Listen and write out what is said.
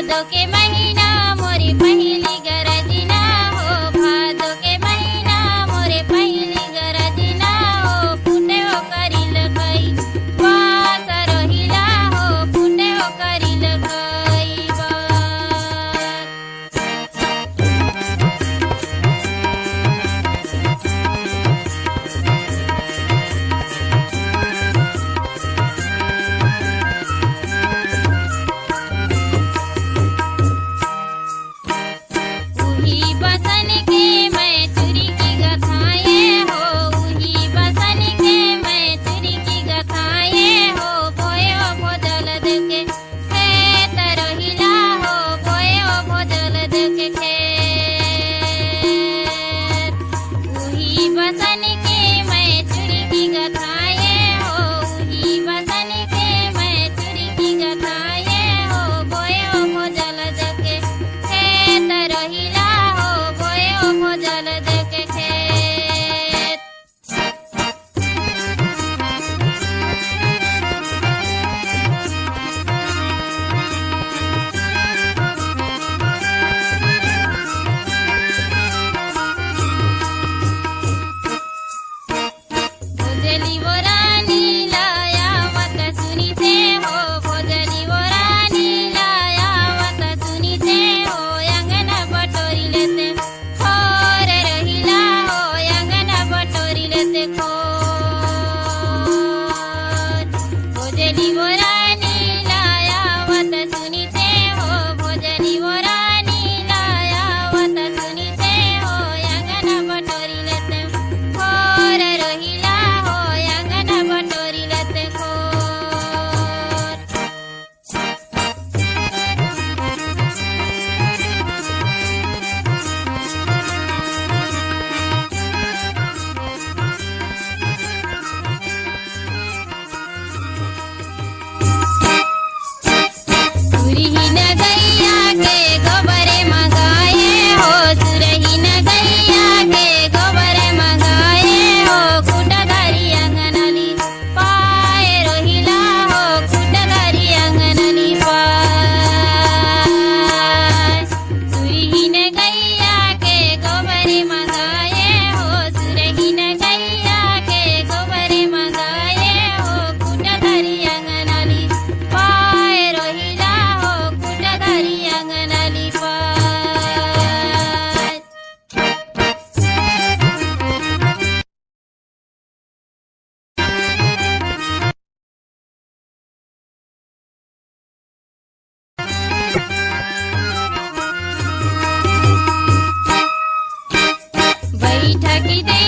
भादो के महीना मोरे पहली गरजना हो, भादो के महीना मोरे पहली गरजना हो, फूटे हो करिल गई वास रहिला हो, फूटे हो करिल गई बात। उही बसन के मैं चुरी की गथाए हो, उही बसन के मैं चुरी की गथाए हो, बोयो भोजल देके खेत रहिला हो, बोयो भोजल देके खेत। उही बसन के मैं चुरी की गथाए हो, उही बसन के मैं चुरी की गथाए हो, बोयो भोजल देके खेत रहिला हो, बोयो भोजल देके खेत। भोजली वो रानी लायावत सुनी थे हो, भोजली वो रानी लायावत सुनी थे हो, अंगना बटोरी लेते खोर रहिला हो, अंगना बटोरी लेते खोर। भोजली वो रानी लायावत सुनी थे हो, भोजली वो रानी लायावत सुनी थे हो, अंगना बटोरी लेते खोर रहिला हो, अंगना बटोरी लेते खोर। सुरहीन गैया के गोबरे मंगाए हो, सुरहीन गैया के गोबरे मंगाए हो, खुटधारी अंगनली पाए रोहिला हो, खुटधारी अंगनली पाए। सुरहीन गैया के गोबरे मंगाए हो, सुरहीन गैया के गोबरे मंगाए हो, खुटधारी अंगनली पाए रोहिला हो, खुटधारी अंगनली पाए। बैठकी दे